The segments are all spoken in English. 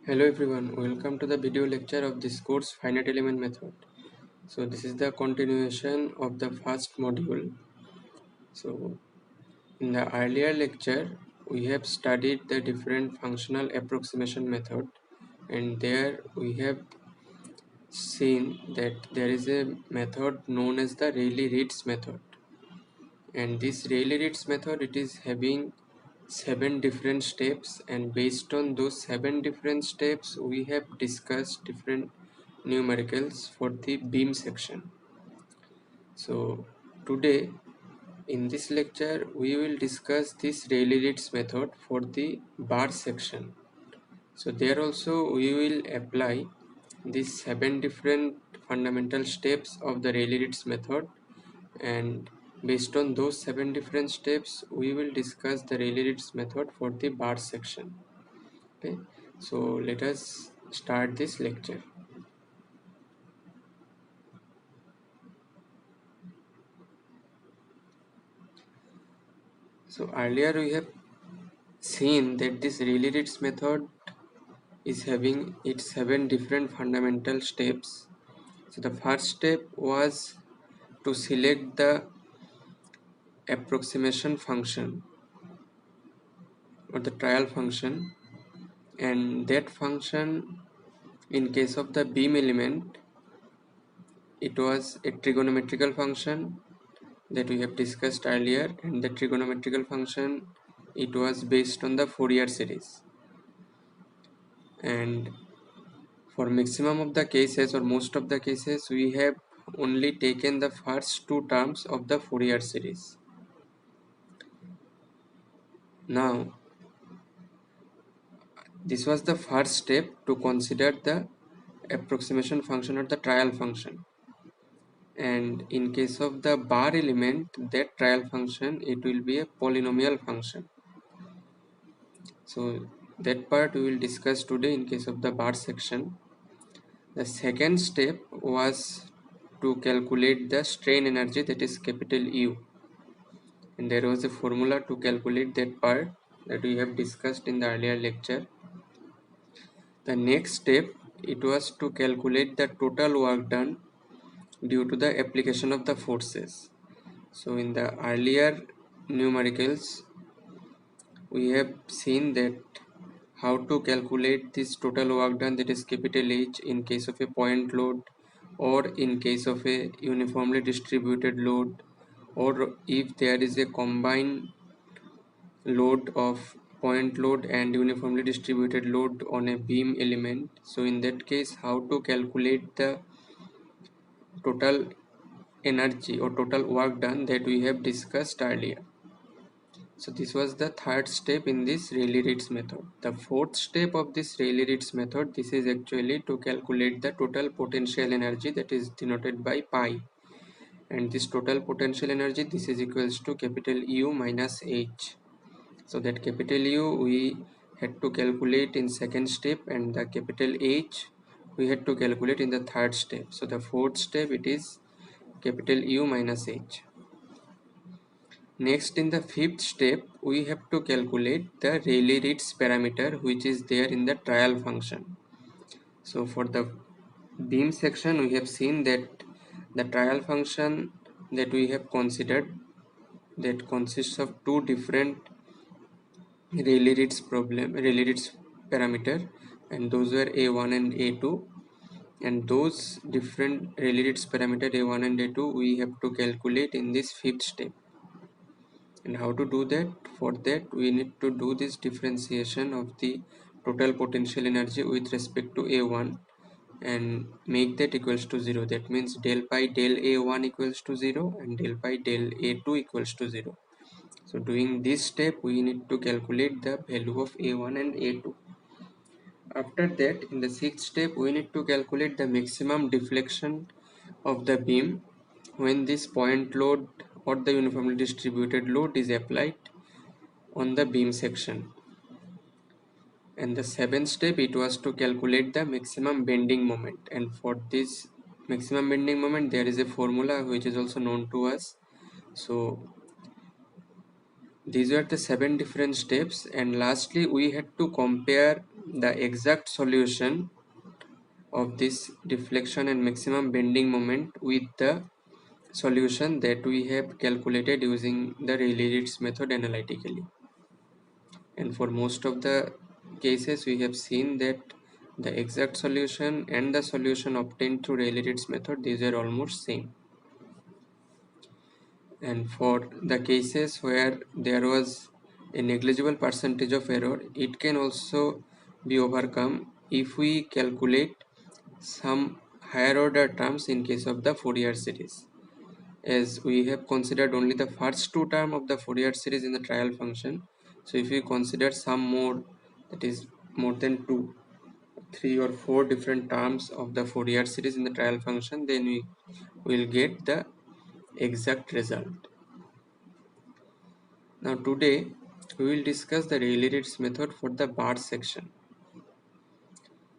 Hello everyone, welcome to the video lecture of this course Finite Element Method. So this is the continuation of the first module. So in the earlier lecture we have studied the different functional approximation method, and there we have seen that there is a method known as the Rayleigh-Ritz method, and this Rayleigh-Ritz method, it is having 7 different steps, and based on those 7 different steps we have discussed different numericals for the beam section. So today in this lecture we will discuss this Rayleigh-Ritz method for the bar section. So there also we will apply these 7 different fundamental steps of the Rayleigh-Ritz method, and based on those 7 different steps we will discuss the Rayleigh-Ritz method for the bar section. Okay, so let us start this lecture. So earlier we have seen that this Rayleigh-Ritz method is having its 7 different fundamental steps. So the first step was to select the approximation function or the trial function, and that function, in case of the beam element, it was a trigonometrical function that we have discussed earlier, and the trigonometrical function, it was based on the Fourier series. And for maximum of the cases or most of the cases we have only taken the first 2 terms of the Fourier series. Now this was the first step to consider the approximation function or the trial function, and in case of the bar element, that trial function, it will be a polynomial function. So that part we will discuss today in case of the bar section. The second step was to calculate the strain energy, that is capital U, and there was a formula to calculate that part that we have discussed in the earlier lecture. The next step, it was to calculate the total work done due to the application of the forces. So in the earlier numericals we have seen that how to calculate this total work done, that is capital H, in case of a point load or in case of a uniformly distributed load, or if there is a combined load of point load and uniformly distributed load on a beam element. So in that case, how to calculate the total energy or total work done, that we have discussed earlier. So this was the third step in this Rayleigh-Ritz method. The fourth step of this Rayleigh-Ritz method, this is actually to calculate the total potential energy, that is denoted by pi. And this total potential energy, this is equals to capital U minus H. So that capital U we had to calculate in second step, and the capital H we had to calculate in the third step. So the fourth step, it is capital U minus H. Next, in the fifth step, we have to calculate the Rayleigh-Ritz parameter, which is there in the trial function. So for the beam section, we have seen that the trial function that we have considered, that consists of 2 different Rayleigh-Ritz parameter, and those were A1 and A2, and those different Rayleigh-Ritz parameter A1 and A2 we have to calculate in this fifth step. And how to do that? For that we need to do this differentiation of the total potential energy with respect to A1 and make that equals to 0. That means del pi del A1 equals to 0 and del pi del A2 equals to 0. So doing this step we need to calculate the value of A1 and A2. After that, in the sixth step, we need to calculate the maximum deflection of the beam when this point load or the uniformly distributed load is applied on the beam section. And the seventh step, it was to calculate the maximum bending moment, and for this maximum bending moment there is a formula which is also known to us. So these were the 7 different steps, and lastly we had to compare the exact solution of this deflection and maximum bending moment with the solution that we have calculated using the Rayleigh-Ritz method analytically. And for most of the cases we have seen that the exact solution and the solution obtained through Rayleigh-Ritz method, these are almost same. And for the cases where there was a negligible percentage of error, it can also be overcome if we calculate some higher order terms in case of the Fourier series, as we have considered only the first two terms of the Fourier series in the trial function. So if we consider some more, that is more than 2, 3 or 4 different terms of the Fourier series in the trial function, then we will get the exact result. Now today we will discuss the Rayleigh-Ritz method for the bar section.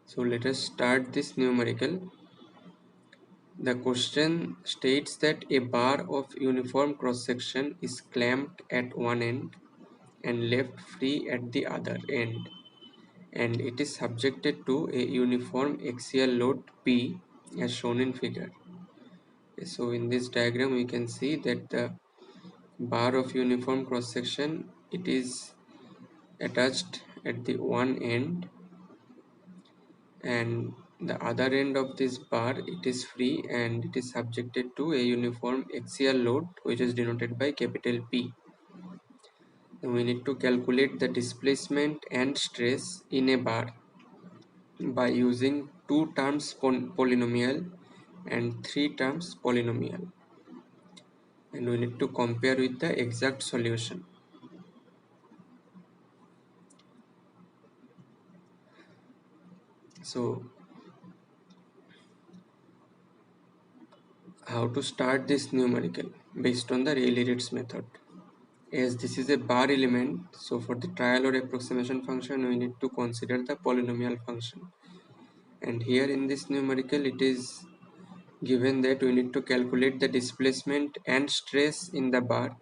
So let us start this numerical. The question states that a bar of uniform cross section is clamped at one end and left free at the other end, and it is subjected to a uniform axial load P as shown in figure. So in this diagram we can see that the bar of uniform cross section, it is attached at the one end, and the other end of this bar, it is free and it is subjected to a uniform axial load which is denoted by capital P. Then we need to calculate the displacement and stress in a bar by using 2 terms polynomial and 3 terms polynomial, and we need to compare with the exact solution. So how to start this numerical based on the Rayleigh-Ritz method? As this is a bar element, so for the trial or approximation function we need to consider the polynomial function, and here in this numerical it is given that we need to calculate the displacement and stress in the bar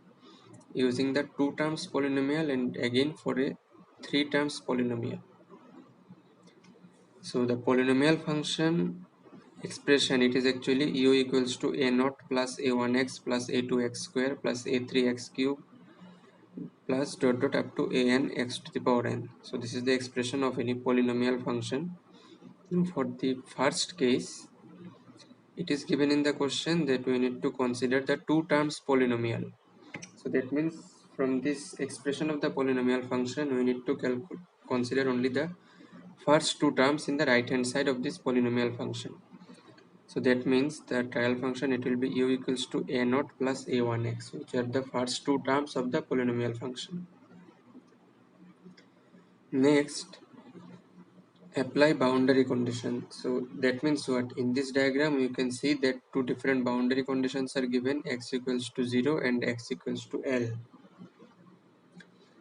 using the 2 terms polynomial and again for a 3 terms polynomial. So the polynomial function expression, it is actually u equals to a naught plus a1x plus a2x square plus a3x cube plus dot dot up to an x to the power n. So this is the expression of any polynomial function. For the first case, it is given in the question that we need to consider the 2 terms polynomial. So that means from this expression of the polynomial function we need to consider only the first 2 terms in the right hand side of this polynomial function. So that means the trial function, it will be u equals to a naught plus a1x, which are the first 2 terms of the polynomial function. Next, apply boundary condition. So that means what? In this diagram you can see that 2 different boundary conditions are given, x equals to 0 and x equals to L.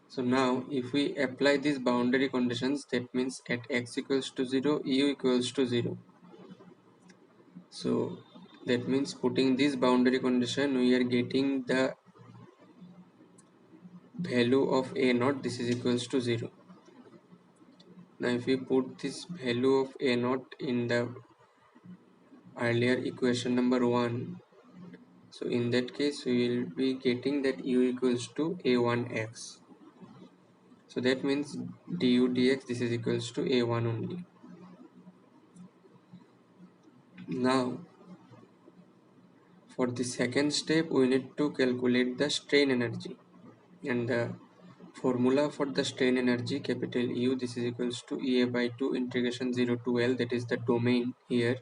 So now if we apply these boundary conditions, that means at x equals to 0, u equals to 0. So that means putting this boundary condition, we are getting the value of a naught, this is equals to 0. Now if we put this value of a naught in the earlier equation number 1, so in that case we will be getting that u equals to a1x. So that means du dx, this is equals to a1 only. Now for the second step we need to calculate the strain energy, and the formula for the strain energy, capital U, this is equals to EA by 2 integration 0 to L, that is the domain here,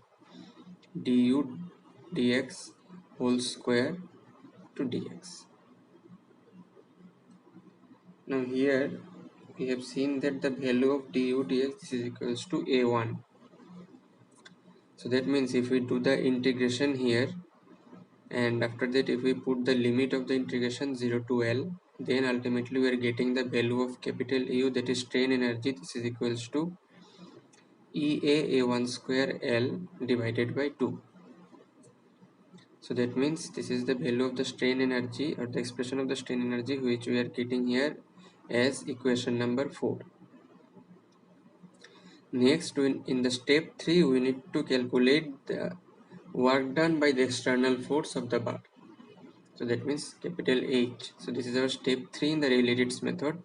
du dx whole square to dx. Now here we have seen that the value of du dx, this is equals to a1. So that means if we do the integration here, and after that if we put the limit of the integration 0 to L, then ultimately we are getting the value of capital U, that is strain energy, this is equals to EA1 square L divided by 2. So that means this is the value of the strain energy, or the expression of the strain energy, which we are getting here as equation number 4. Next, in the step 3, we need to calculate the work done by the external force of the bar. So that means capital H. So this is our step 3 in the Rayleigh-Ritz method,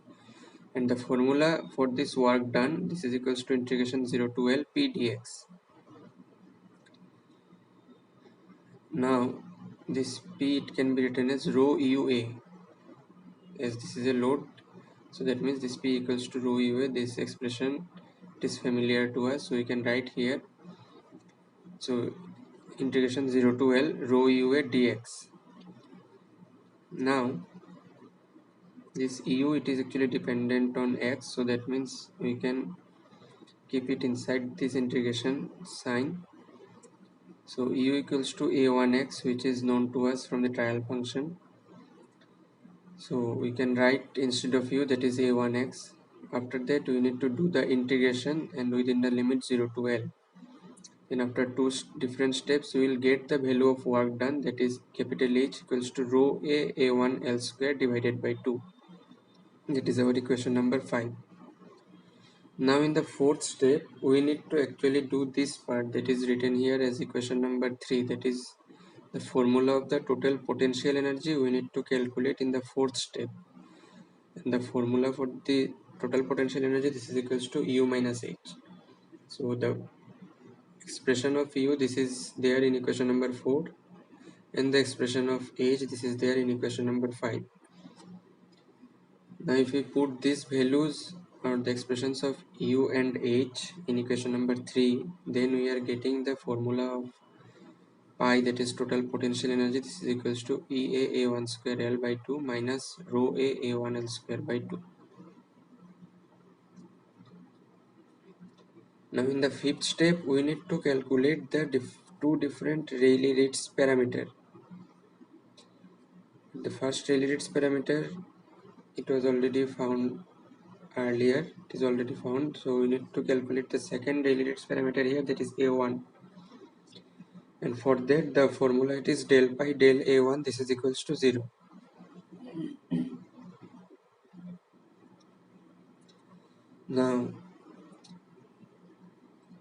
and the formula for this work done, this is equals to integration 0 to L P dx. Now this P, it can be written as rho UA, as this is a load. So that means this P equals to rho UA. This expression, it is familiar to us, so we can write here. So integration 0 to L rho UA dx. Now this EU, it is actually dependent on x, so that means we can keep it inside this integration sign. So EU equals to a1x, which is known to us from the trial function. So we can write instead of u, that is a1x. After that we need to do the integration, and within the limit 0 to L. Then after two different steps, we will get the value of work done, that is capital H equals to rho a1 L square divided by 2. That is our equation number 5. Now in the fourth step, we need to actually do this part that is written here as equation number 3, that is the formula of the total potential energy we need to calculate in the fourth step. And the formula for the total potential energy, this is equals to U minus H. So the expression of U, this is there in equation number 4, and the expression of H, this is there in equation number 5. Now if we put these values or the expressions of U and H in equation number 3, then we are getting the formula of pi, that is total potential energy. This is equals to EA A1 square L by 2 minus rho A A1 L square by 2. Now in the fifth step, we need to calculate the two different Rayleigh-Ritz parameter. The first Rayleigh-Ritz parameter, it was already found earlier, it is already found. So we need to calculate the second Rayleigh-Ritz parameter here, that is A1. And for that, the formula, it is del pi del A1, this is equals to 0. Now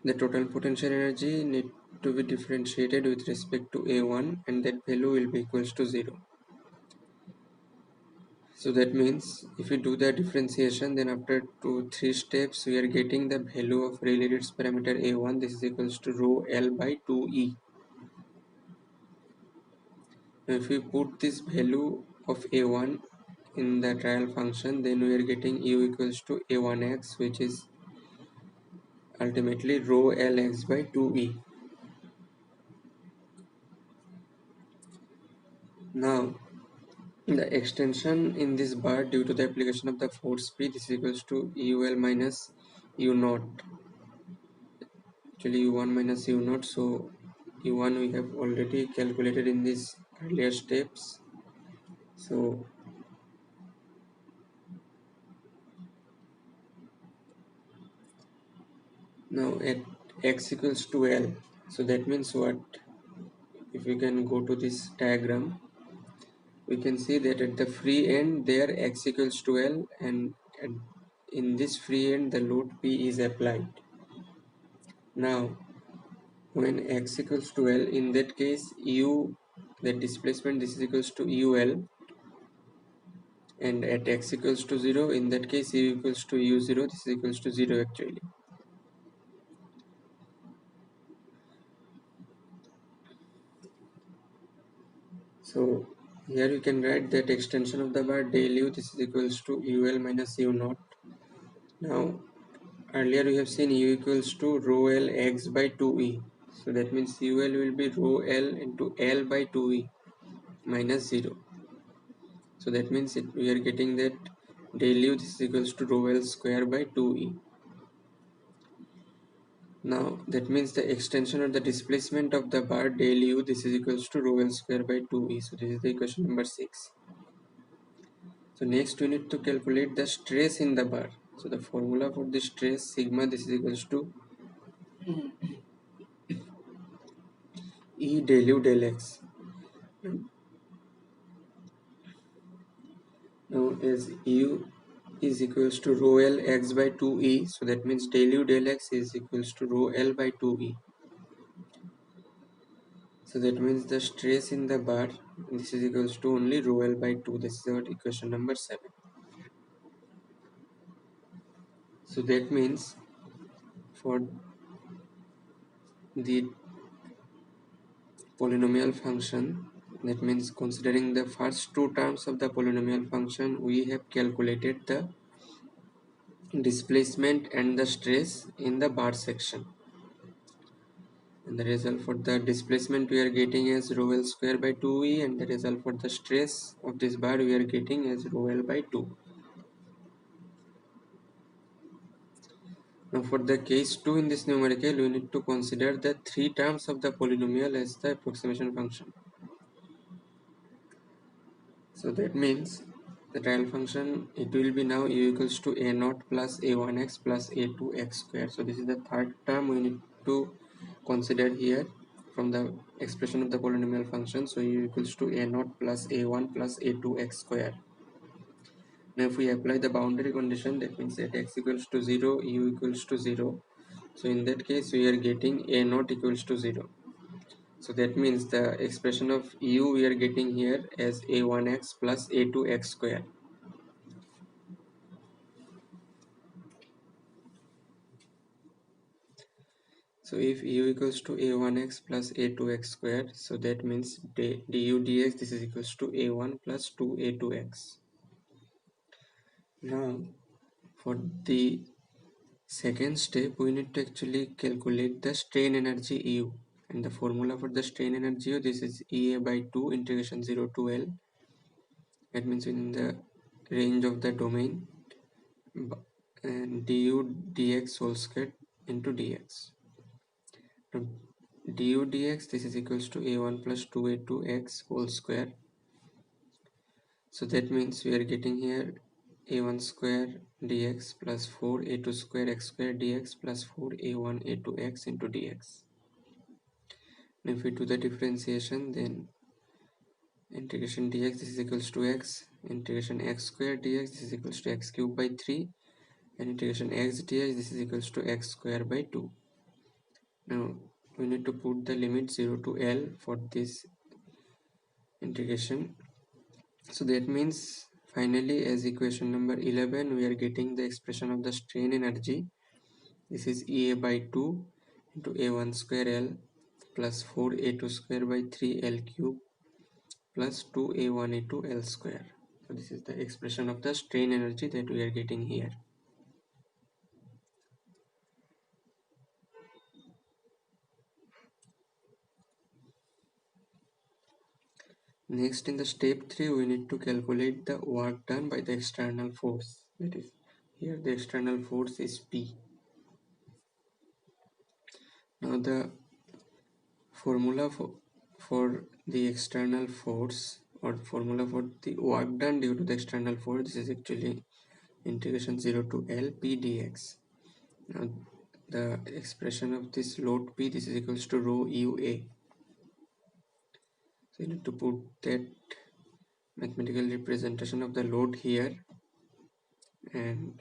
the total potential energy need to be differentiated with respect to A1, and that value will be equals to 0. So that means if we do the differentiation, then after 2-3 steps, we are getting the value of Rayleigh-Ritz parameter A1, this is equals to rho L by 2E. Now if we put this value of A1 in the trial function, then we are getting U equals to A1x, which is ultimately rho Lx by 2E. Now the extension in this bar due to the application of the force P, this is equals to UL minus U naught. Actually U1 minus U naught. So U1 we have already calculated in these earlier steps. So now at x equals to L, so that means what? If we can go to this diagram, we can see that at the free end there x equals to L, and in this free end the load P is applied. Now when x equals to L, in that case U, the displacement, this is equals to UL, and at x equals to 0, in that case U equals to U0, this is equals to 0 actually. So here we can write that extension of the bar del U, this is equals to UL minus U naught. Now earlier we have seen U equals to rho L x by 2E. So that means UL will be rho L into L by 2E minus 0. So that means we are getting that del U, this is equals to rho L square by 2E. Now that means the extension or the displacement of the bar del U, this is equals to rho L square by 2E. So this is the equation number 6. So next we need to calculate the stress in the bar. So the formula for the stress sigma, this is equals to E del U del x. Now as U is equals to rho L x by 2E. So that means del U del x is equals to rho L by 2E. So that means the stress in the bar, this is equals to only rho L by 2. This is our equation number 7. So that means for the polynomial function, that means considering the first two terms of the polynomial function, we have calculated the displacement and the stress in the bar section. And the result for the displacement we are getting as rho L square by 2E, and the result for the stress of this bar we are getting as rho L by 2. Now for the case 2 in this numerical, we need to consider the three terms of the polynomial as the approximation function. So that means the trial function, it will be now u equals to a naught plus a1x plus a2x square. So this is the third term we need to consider here from the expression of the polynomial function. So u equals to a naught plus a1 plus a2x square. Now if we apply the boundary condition, that means at x equals to 0, u equals to 0. So in that case we are getting a naught equals to 0. So that means the expression of u we are getting here as a1x plus a2x square. So if u equals to a1x plus a2x square, so that means du dx this is equals to a1 plus 2a2x. Now for the second step, we need to actually calculate the strain energy u, and the formula for the strain energy u, this is ea by 2 integration 0 to L. That means within the range of the domain, and du dx whole square into dx. Now, du dx this is equals to a1 plus 2a2x whole square. So that means we are getting here a1 square dx plus 4a2 square x square dx plus 4a1 a2x into dx. And if we do the differentiation, then integration dx this is equals to x, integration x square dx this is equals to x cube by 3, and integration x dx this is equals to x square by 2. Now we need to put the limit 0 to L for this integration. So that means finally as equation number 11 we are getting the expression of the strain energy. This is ea by 2 into a1 square L plus 4a2 square by 3 L cube plus 2a1 into L square. So this is the expression of the strain energy that we are getting here. Next, in the step 3, we need to calculate the work done by the external force. That is, here the external force is P. Now the formula for the external force, or formula for the work done due to the external force, this is actually integration 0 to L P dx. Now the expression of this load P, this is equals to rho UA. So you need to put that mathematical representation of the load here, and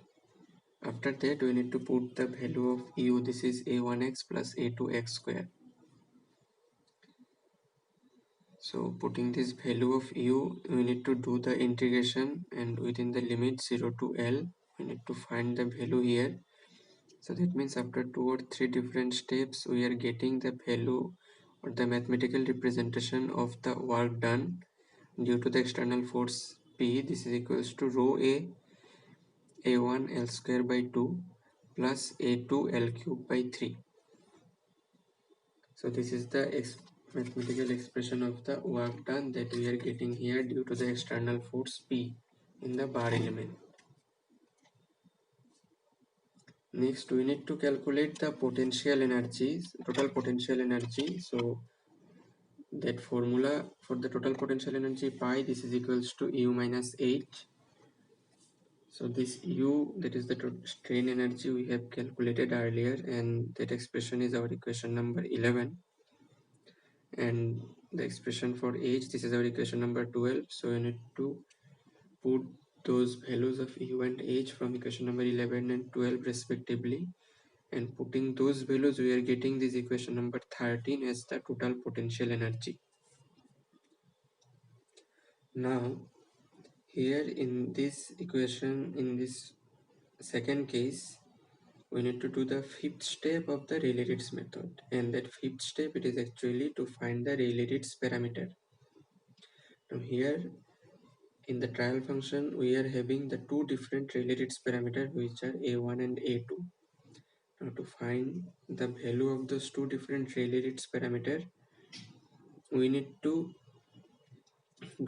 after that we need to put the value of u, this is a1x plus a2x square. So putting this value of u, we need to do the integration, and within the limit 0 to L we need to find the value here. So that means after 2 or 3 different steps we are getting the value or the mathematical representation of the work done due to the external force P. This is equals to rho a1 L square by 2 plus a2 L cube by 3. So this is the mathematical expression of the work done that we are getting here due to the external force P in the bar element. Next, we need to calculate the potential energies, total potential energy. So that formula for the total potential energy pi, this is equals to u minus h. So this u, that is the strain energy we have calculated earlier, and that expression is our equation number 11. And the expression for h, this is our equation number 12. So we need to put those values of u and h from equation number 11 and 12 respectively, and putting those values, we are getting this equation number 13 as the total potential energy. Now here in this equation, in this second case, we need to do the fifth step of the Rayleigh-Ritz method, and that fifth step, it is actually to find the Rayleigh-Ritz parameter. Now here in the trial function, we are having the two different Rayleigh-Ritz parameters, which are a1 and a2. Now to find the value of those two different Rayleigh-Ritz parameter, we need to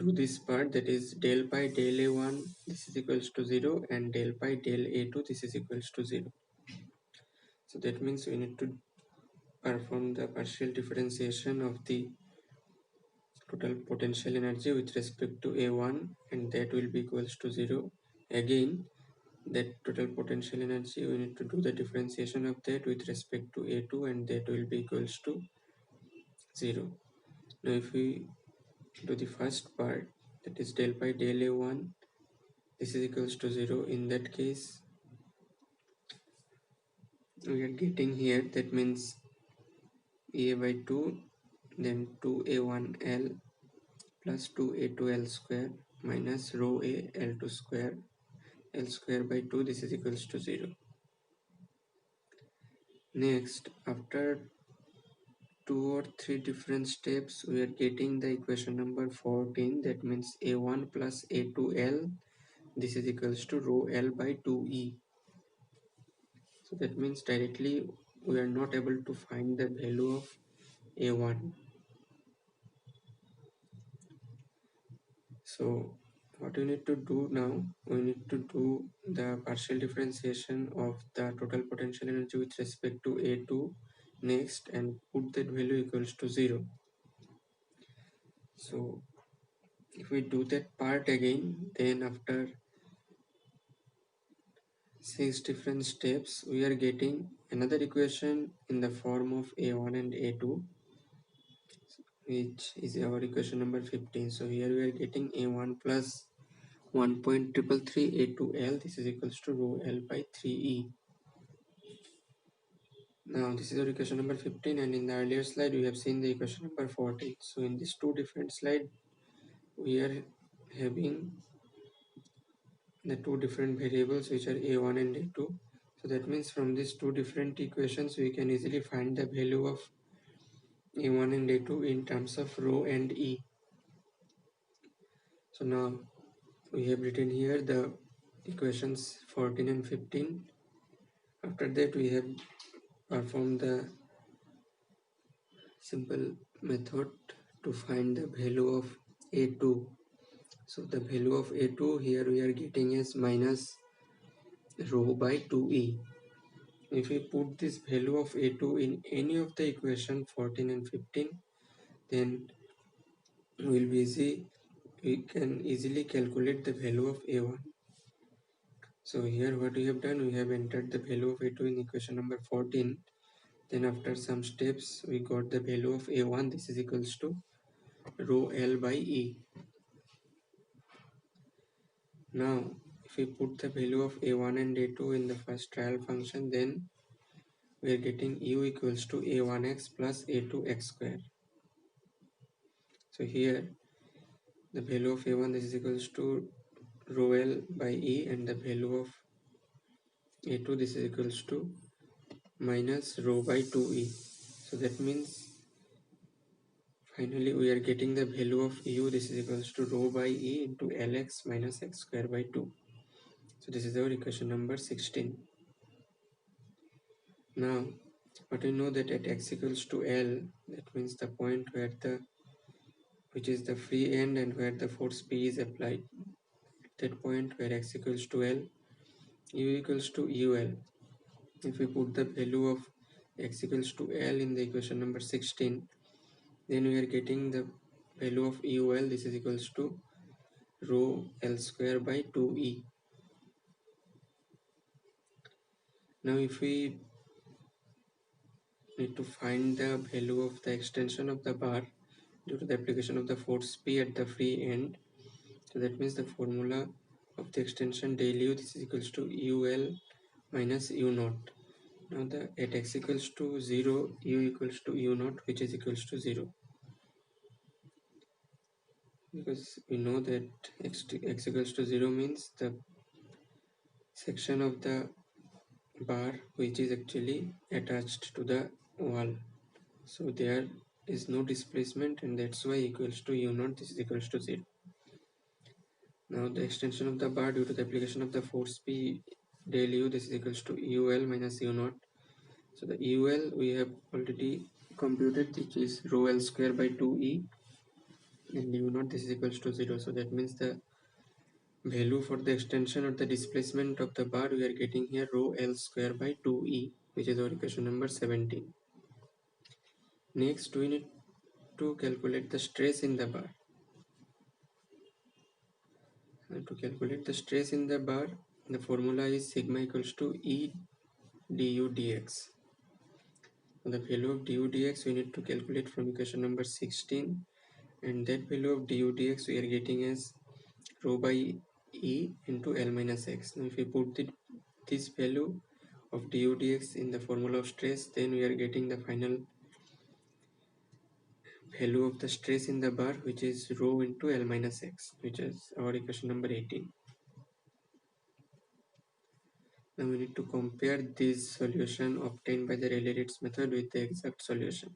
do this part, that is del pi del a1 this is equals to 0 and del pi del a2 this is equals to 0. So that means we need to perform the partial differentiation of the total potential energy with respect to a1, and that will be equals to 0. Again, that total potential energy, we need to do the differentiation of that with respect to a2, and that will be equals to 0. Now if we do the first part, that is del pi del a1 this is equals to 0, in that case we are getting here, that means a by 2, then 2a1l plus 2a2l square minus rho a l2 square l square by 2 this is equals to 0. Next, after two or three different steps, we are getting the equation number 14, that means a1 plus a2l this is equals to rho l by 2e. So that means directly we are not able to find the value of a1. So what we need to do now, we need to do the partial differentiation of the total potential energy with respect to a2 next, and put that value equals to 0. So if we do that part again, then after 6 different steps, we are getting another equation in the form of a1 and a2, which is our equation number 15. So here we are getting a1 plus 1.333 a2l this is equals to rho l by 3e. Now this is our equation number 15, and in the earlier slide we have seen the equation number 14. So in these two different slides we are having the two different variables which are a1 and a2. So that means from these two different equations we can easily find the value of a1 and a2 in terms of rho and e. So now we have written here the equations 14 and 15. After that we have performed the simple method to find the value of a2. So the value of a2 here we are getting as minus rho by 2e. If we put this value of a2 in any of the equation 14 and 15, then we can easily calculate the value of a1. So here what we have done, we have entered the value of a2 in equation number 14. Then after some steps we got the value of a1, this is equals to rho l by e. Now if we put the value of a1 and a2 in the first trial function, then we are getting u equals to a1x plus a2x square. So here the value of a1 this is equals to rho l by e, and the value of a2 this is equals to minus rho by 2e. So that means finally we are getting the value of u this is equals to rho by e into lx minus x square by 2. So this is our equation number 16. Now but we know that at x equals to l, that means the point where which is the free end and where the force P is applied, at that point where x equals to l, u equals to ul. If we put the value of x equals to l in the equation number 16, then we are getting the value of ul this is equals to rho l square by 2e. Now if we need to find the value of the extension of the bar due to the application of the force P at the free end, so that means the formula of the extension del u, this is equals to ul minus u naught. Now at x equals to 0, u equals to u naught, which is equals to 0, because we know that x equals to 0 means the section of the bar which is actually attached to the wall, so there is no displacement, and that's why equals to u naught, this is equals to 0. Now the extension of the bar due to the application of the force P del u, this is equals to ul minus u naught. So the ul we have already computed, which is rho l square by 2e, and u naught, this is equals to 0. So that means the value for the extension or the displacement of the bar we are getting here rho l square by 2e, which is our equation number 17. Next we need to calculate the stress in the bar. And to calculate the stress in the bar, the formula is sigma equals to E du dx. The value of du dx we need to calculate from equation number 16, and that value of du dx we are getting as rho by E into L minus x. Now if we put this value of du dx in the formula of stress, then we are getting the final value of the stress in the bar, which is rho into L minus x, which is our equation number 18. Now we need to compare this solution obtained by the Rayleigh-Ritz method with the exact solution.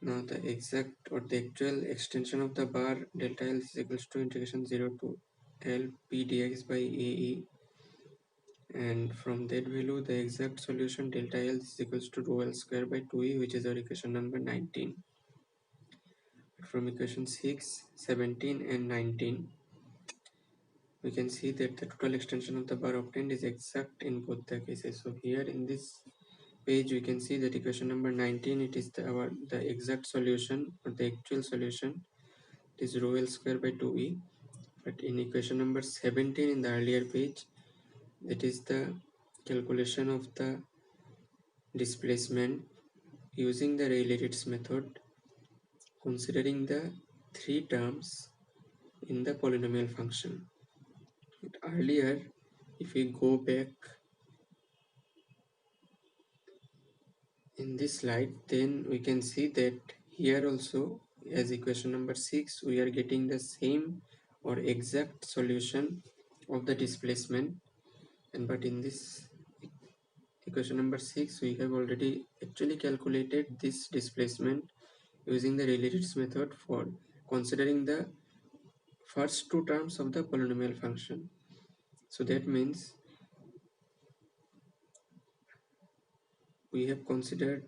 Now the exact or the actual extension of the bar delta L is equals to integration 0 to L p dx by AE, and from that value the exact solution delta L is equals to rho L square by 2E, which is our equation number 19. From equation 6, 17 and 19 we can see that the total extension of the bar obtained is exact in both the cases. So here in this page we can see that equation number 19, it is the exact solution or the actual solution, it is rho L square by 2E. But in equation number 17 in the earlier page, that is the calculation of the displacement using the Rayleigh-Ritz method, considering the three terms in the polynomial function. But earlier, if we go back in this slide, then we can see that here also, as equation number 6, we are getting the same or exact solution of the displacement, but in this equation number 6 we have already actually calculated this displacement using the Rayleigh-Ritz method for considering the first two terms of the polynomial function. So that means we have considered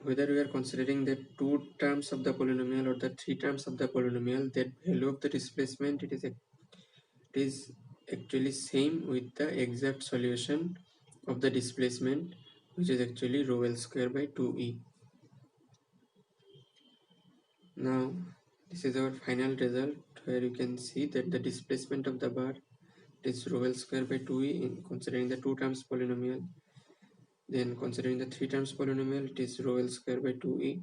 whether we are considering the two terms of the polynomial or the three terms of the polynomial, that value of the displacement it is actually same with the exact solution of the displacement, which is actually rho L square by 2E. Now this is our final result, where you can see that the displacement of the bar is rho L square by 2E in considering the two terms polynomial. Then considering the three terms polynomial, it is rho L square by 2E.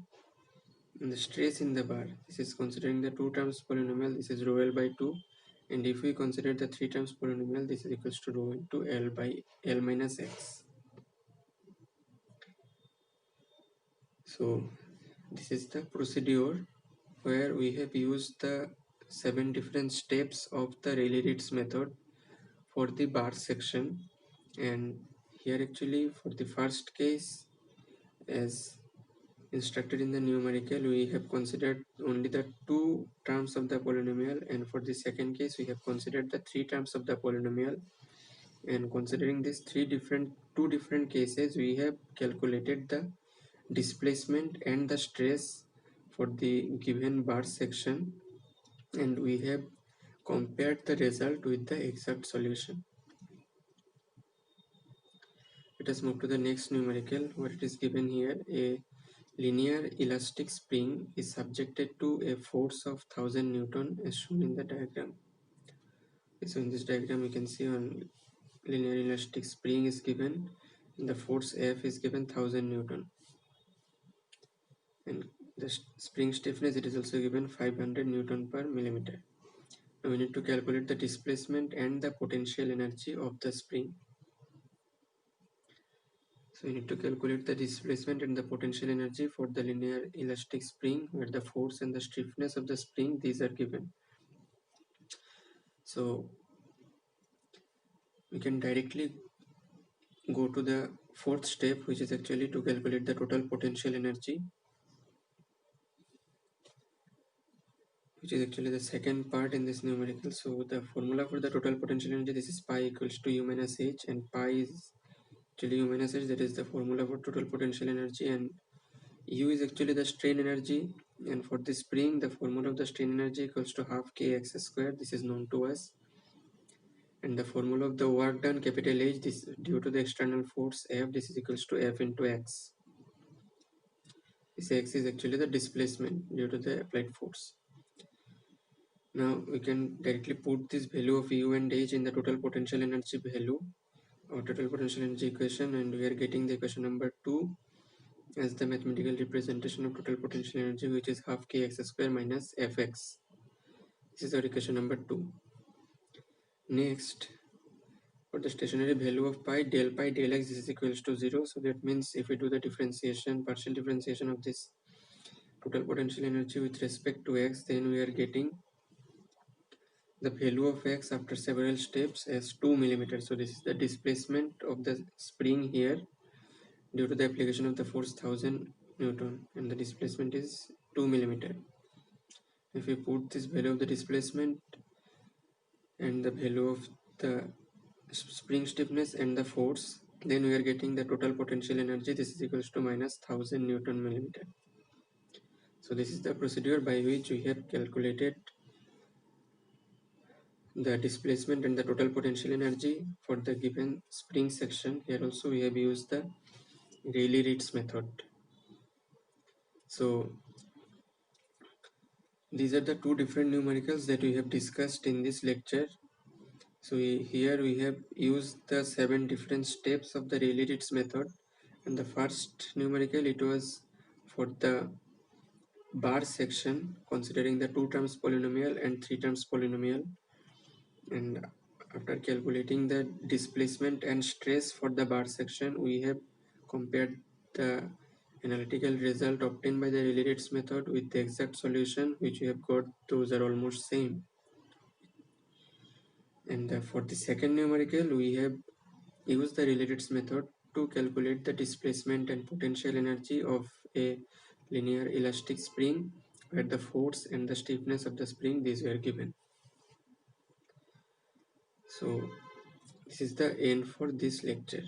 And the stress in the bar, this is considering the two terms polynomial, this is rho L by 2. And if we consider the three terms polynomial, this is equals to rho into L by L minus x. So this is the procedure where we have used the 7 different steps of the Rayleigh-Ritz method for the bar section. And here actually for the first case, as instructed in the numerical, we have considered only the two terms of the polynomial, and for the second case we have considered the three terms of the polynomial. And considering these two different cases, we have calculated the displacement and the stress for the given bar section, and we have compared the result with the exact solution. Let us move to the next numerical, where it is given here: a linear elastic spring is subjected to a force of 1000 Newton as shown in the diagram. So in this diagram you can see on linear elastic spring is given and the force F is given 1000 Newton, and the spring stiffness, it is also given 500 Newton per millimeter. Now we need to calculate the displacement and the potential energy of the spring. So we need to calculate the displacement and the potential energy for the linear elastic spring, where the force and the stiffness of the spring, these are given. So we can directly go to the fourth step, which is actually to calculate the total potential energy, which is actually the second part in this numerical. So the formula for the total potential energy, this is pi equals to U minus H, and pi is actually U minus H, that is the formula for total potential energy, and U is actually the strain energy, and for the spring the formula of the strain energy equals to half kx square. This is known to us. And the formula of the work done, capital H, this due to the external force F, this is equals to F into x. This x is actually the displacement due to the applied force. Now we can directly put this value of U and H in the total potential energy value or total potential energy equation, and we are getting the equation number 2 as the mathematical representation of total potential energy, which is half kx square minus fx. This is our equation number 2. Next, for the stationary value of pi del x is equals to 0. So that means if we do the differentiation, partial differentiation of this total potential energy with respect to x, then we are getting the value of x after several steps as 2 millimeters. So this is the displacement of the spring here due to the application of the force 1000 Newton, and the displacement is 2 millimeter. If we put this value of the displacement and the value of the spring stiffness and the force, then we are getting the total potential energy. This is equals to minus 1000 Newton millimeter. So this is the procedure by which we have calculated the displacement and the total potential energy for the given spring section. Here also we have used the Rayleigh-Ritz method. So these are the two different numericals that we have discussed in this lecture. So here we have used the 7 different steps of the Rayleigh-Ritz method, and the first numerical, it was for the bar section considering the 2 terms polynomial and 3 terms polynomial, and after calculating the displacement and stress for the bar section, we have compared the analytical result obtained by the Rayleigh-Ritz method with the exact solution, which we have got. Those are almost same. And for the second numerical, we have used the Rayleigh-Ritz method to calculate the displacement and potential energy of a linear elastic spring, where the force and the stiffness of the spring, these were given. So this is the end for this lecture.